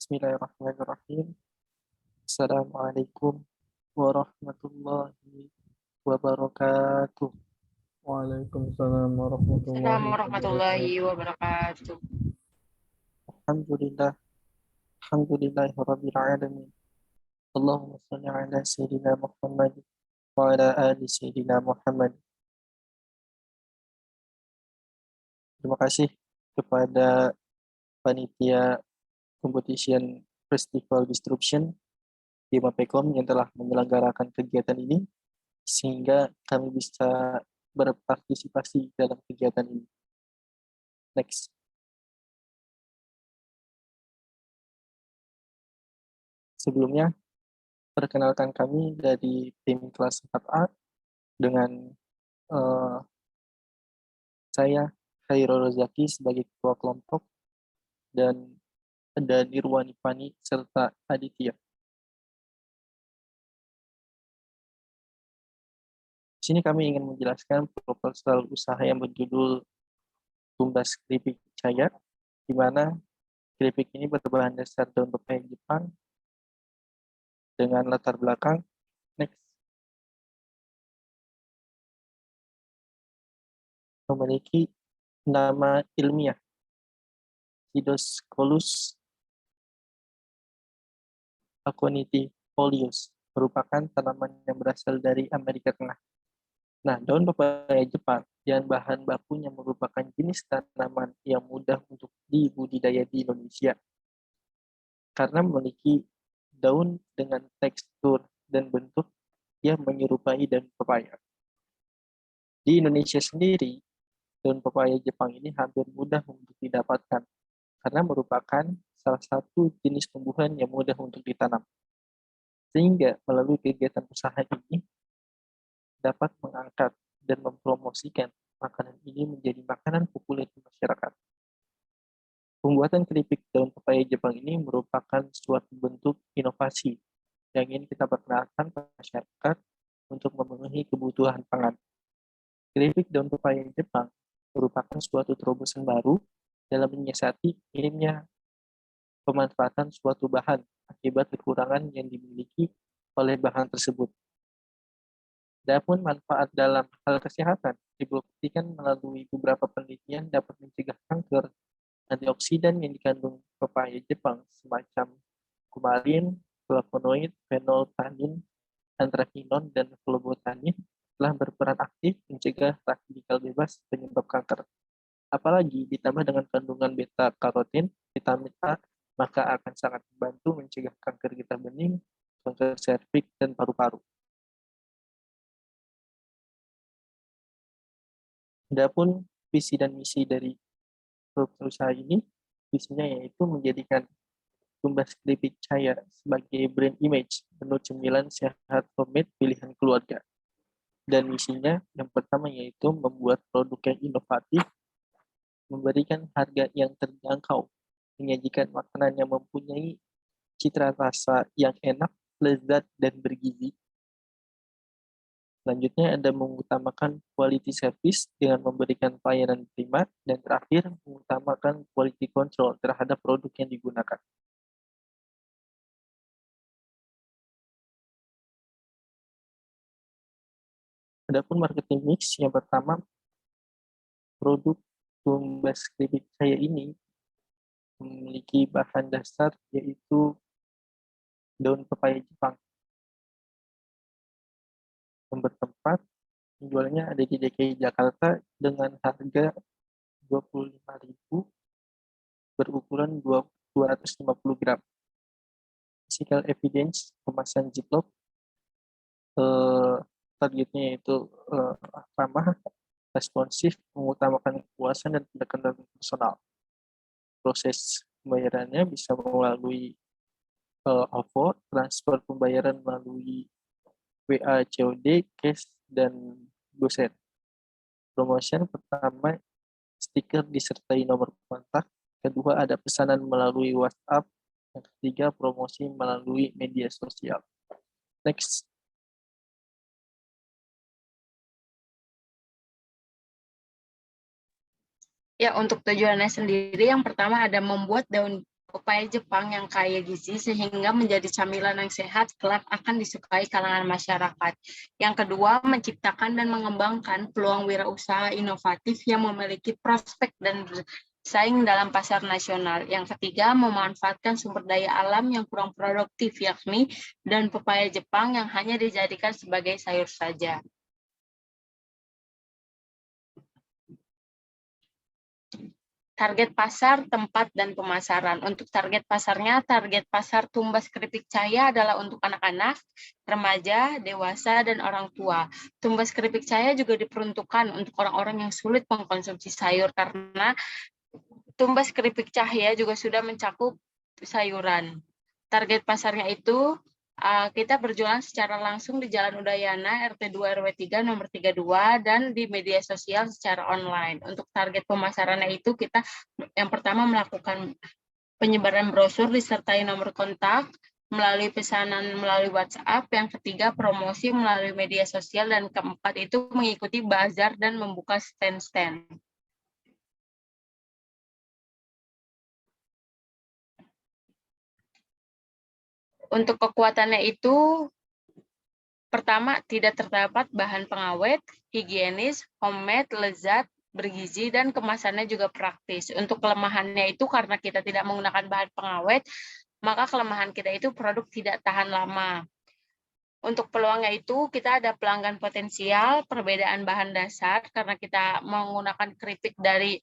Bismillahirrahmanirrahim. Assalamualaikum warahmatullahi wabarakatuh. Waalaikumsalam warahmatullahi Assalamualaikum warahmatullahi wabarakatuh. wabarakatuh. Alhamdulillah, alhamdulillahi rabbil alamin. Allahumma shalli ala sayyidina Muhammad wa ala ali sayyidina Muhammad. Terima kasih kepada panitia competition festival disruption di Mapecom yang telah menyelenggarakan kegiatan ini sehingga kami bisa berpartisipasi dalam kegiatan ini. Next. Sebelumnya, perkenalkan kami dari tim kelas 4A dengan saya Khairul Rozaki sebagai ketua kelompok dan ada Nirwani Pani serta Aditya. Di sini kami ingin menjelaskan proposal usaha yang berjudul Tumbas Keripik Caya, di mana keripik ini berbahan dasar daun pepaya Jepang dengan latar belakang. Next. Memiliki nama ilmiah Pseudoscolus aquatifolius, merupakan tanaman yang berasal dari Amerika Tengah. Nah, daun pepaya Jepang dan bahan bakunya merupakan jenis tanaman yang mudah untuk dibudidaya di Indonesia karena memiliki daun dengan tekstur dan bentuk yang menyerupai daun pepaya. Di Indonesia sendiri, daun pepaya Jepang ini hampir mudah untuk didapatkan karena merupakan salah satu jenis tumbuhan yang mudah untuk ditanam. Sehingga melalui kegiatan usaha ini dapat mengangkat dan mempromosikan makanan ini menjadi makanan populer di masyarakat. Pembuatan keripik daun pepaya Jepang ini merupakan suatu bentuk inovasi yang ingin kita perkenalkan ke masyarakat untuk memenuhi kebutuhan pangan. Keripik daun pepaya Jepang merupakan suatu terobosan baru dalam menyiasati minimnya pemanfaatan suatu bahan akibat kekurangan yang dimiliki oleh bahan tersebut. Adapun manfaat dalam hal kesehatan dibuktikan melalui beberapa penelitian dapat mencegah kanker. Antioksidan yang dikandung pepaya Jepang semacam kumarin, flavonoid, phenolphthalein, anthraquinone, dan phlobotanin telah berperan aktif mencegah radikal bebas penyebab kanker. Apalagi ditambah dengan kandungan beta-karotin, vitamin A, maka akan sangat membantu mencegah kanker getah bening, kanker serviks, dan paru-paru. Adapun visi dan misi dari perusahaan ini, visinya yaitu menjadikan Tumbas Keripik Caya sebagai brand image menu cemilan sehat homemade pilihan keluarga. Dan misinya yang pertama yaitu membuat produk yang inovatif, memberikan harga yang terjangkau, menyajikan makanan yang mempunyai citra rasa yang enak, lezat, dan bergizi. Selanjutnya ada mengutamakan quality service dengan memberikan pelayanan prima, dan terakhir mengutamakan quality control terhadap produk yang digunakan. Adapun marketing mix yang pertama, produk Tumbas Keripik Caya ini memiliki bahan dasar yaitu daun pepaya Jepang. Yang bertempat penjualnya ada di DKI Jakarta dengan harga 25.000 berukuran 250 gram. Physical evidence kemasan Ziploc, targetnya yaitu ramah, responsif, mengutamakan kepuasan dan pendekatan personal. Proses pembayarannya bisa melalui OVO, transfer pembayaran melalui WA, COD, cash, dan GoSend. Promotion pertama, stiker disertai nomor kontak. Kedua, ada pesanan melalui WhatsApp. Yang ketiga, promosi melalui media sosial. Next. Ya, untuk tujuannya sendiri yang pertama ada membuat daun pepaya Jepang yang kaya gizi sehingga menjadi camilan yang sehat kelak akan disukai kalangan masyarakat. Yang kedua, menciptakan dan mengembangkan peluang wirausaha inovatif yang memiliki prospek dan bersaing dalam pasar nasional. Yang ketiga, memanfaatkan sumber daya alam yang kurang produktif, yakni daun pepaya Jepang yang hanya dijadikan sebagai sayur saja. Target pasar, tempat, dan pemasaran. Untuk target pasarnya, target pasar Tumbas Keripik Cahaya adalah untuk anak-anak, remaja, dewasa, dan orang tua. Tumbas Keripik Cahaya juga diperuntukkan untuk orang-orang yang sulit mengkonsumsi sayur karena Tumbas Keripik Cahaya juga sudah mencakup sayuran. Target pasarnya itu kita berjualan secara langsung di Jalan Udayana, RT 2 RW 3 nomor 32 dan di media sosial secara online. Untuk target pemasarannya itu kita yang pertama melakukan penyebaran brosur disertai nomor kontak melalui pesanan melalui WhatsApp, yang ketiga promosi melalui media sosial, dan keempat itu mengikuti bazar dan membuka stand-stand. Untuk kekuatannya itu, pertama, tidak terdapat bahan pengawet, higienis, homemade, lezat, bergizi, dan kemasannya juga praktis. Untuk kelemahannya itu karena kita tidak menggunakan bahan pengawet, maka kelemahan kita itu produk tidak tahan lama. Untuk peluangnya itu kita ada pelanggan potensial, perbedaan bahan dasar karena kita menggunakan keripik dari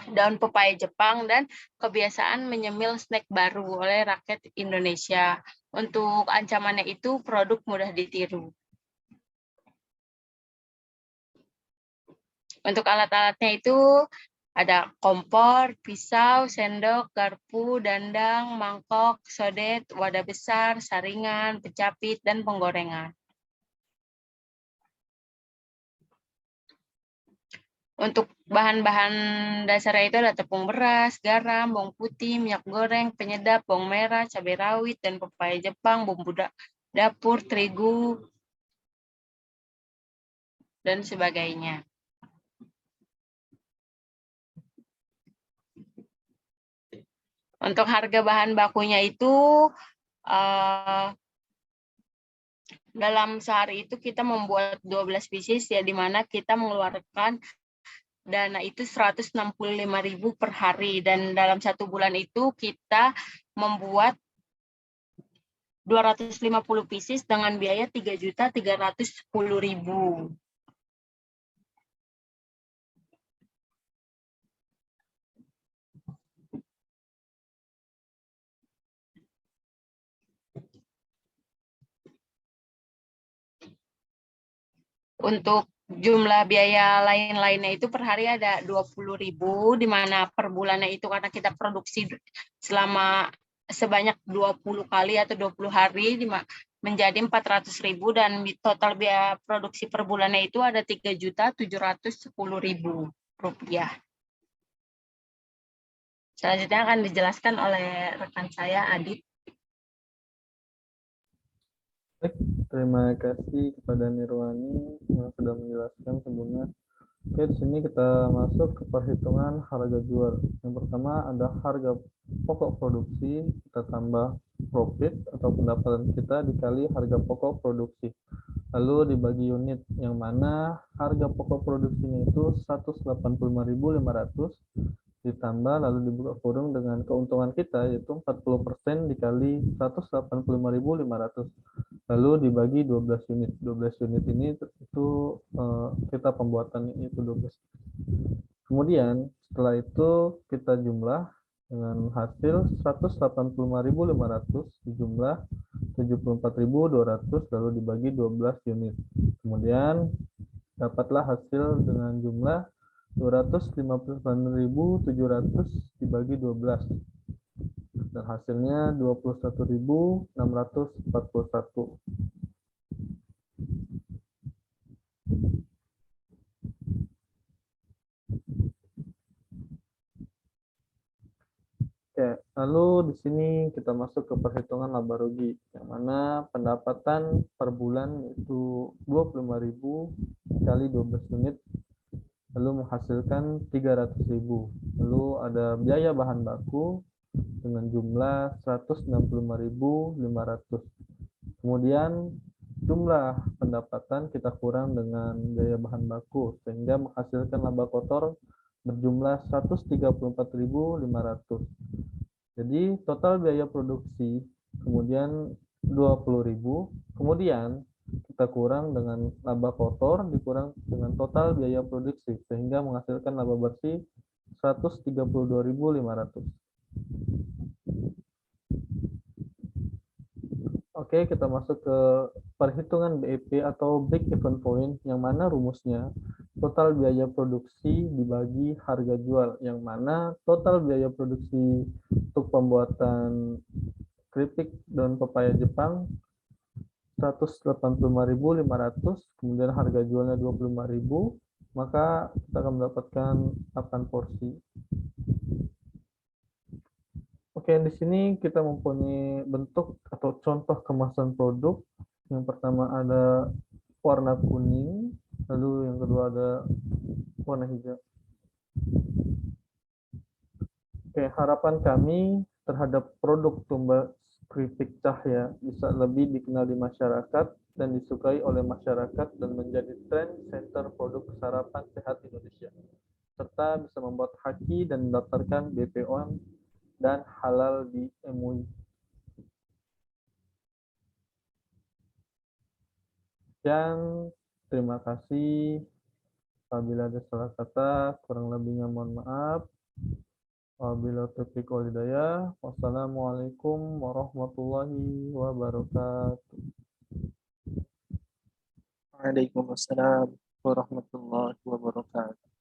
daun pepaya Jepang, dan kebiasaan menyemil snack baru oleh rakyat Indonesia. Untuk ancamannya itu produk mudah ditiru. Untuk alat-alatnya itu ada kompor, pisau, sendok, garpu, dandang, mangkok, sodet, wadah besar, saringan, pecapit, dan penggorengan. Untuk bahan-bahan dasarnya itu ada tepung beras, garam, bawang putih, minyak goreng, penyedap, bawang merah, cabai rawit, dan pepaya Jepang, bumbu dapur, terigu, dan sebagainya. Untuk harga bahan bakunya itu dalam sehari itu kita membuat 12 pieces, ya, di mana kita mengeluarkan dana itu 165.000 per hari, dan dalam 1 bulan itu kita membuat 250 pieces dengan biaya 3.310.000. Untuk jumlah biaya lain-lainnya itu per hari ada 20.000, di mana per bulannya itu karena kita produksi selama sebanyak 20 kali atau 20 hari menjadi 400.000, dan total biaya produksi per bulannya itu ada 3.710.000 rupiah. Selanjutnya akan dijelaskan oleh rekan saya, Adit. Terima kasih kepada Nirwani yang sudah menjelaskan sebelumnya. Oke, di sini kita masuk ke perhitungan harga jual. Yang pertama ada harga pokok produksi, kita tambah profit atau pendapatan kita dikali harga pokok produksi. Lalu dibagi unit, yang mana harga pokok produksinya itu 185.500 ditambah lalu dibuka kurung dengan keuntungan kita yaitu 40% dikali 185.500 lalu dibagi 12 unit. 12 unit ini itu kita pembuatannya itu 12. Kemudian setelah itu kita jumlah dengan hasil 185.500 dijumlah 74.200 lalu dibagi 12 unit. Kemudian dapatlah hasil dengan jumlah 259.700 dibagi 12 dan hasilnya 21.641. Oke, lalu di sini kita masuk ke perhitungan laba rugi, yang mana pendapatan per bulan itu 25.000 kali 12 unit, lalu menghasilkan 300.000. Lalu ada biaya bahan baku dengan jumlah 165.500. Kemudian jumlah pendapatan kita kurang dengan biaya bahan baku sehingga menghasilkan laba kotor berjumlah 134.500. Jadi total biaya produksi kemudian 20.000, kemudian kita kurang dengan laba kotor dikurang dengan total biaya produksi sehingga menghasilkan laba bersih 132.500. Oke, kita masuk ke perhitungan BEP atau Break Even Point, yang mana rumusnya total biaya produksi dibagi harga jual, yang mana total biaya produksi untuk pembuatan keripik daun pepaya Jepang 185.500, kemudian harga jualnya 25.000, maka kita akan mendapatkan 8 porsi. Oke, di sini kita mempunyai bentuk atau contoh kemasan produk. Yang pertama ada warna kuning, lalu yang kedua ada warna hijau. Oke, harapan kami terhadap produk tumbas keripik cahya bisa lebih dikenal di masyarakat dan disukai oleh masyarakat dan menjadi trend center produk sarapan sehat Indonesia, serta bisa membuat haki dan mendaftarkan BPOM dan halal di MUI. Dan terima kasih. Apabila ada salah kata, kurang lebihnya mohon maaf. Wabillahi taufiq wal hidayah. Wassalamualaikum warahmatullahi wabarakatuh. Waalaikumsalam warahmatullahi wabarakatuh.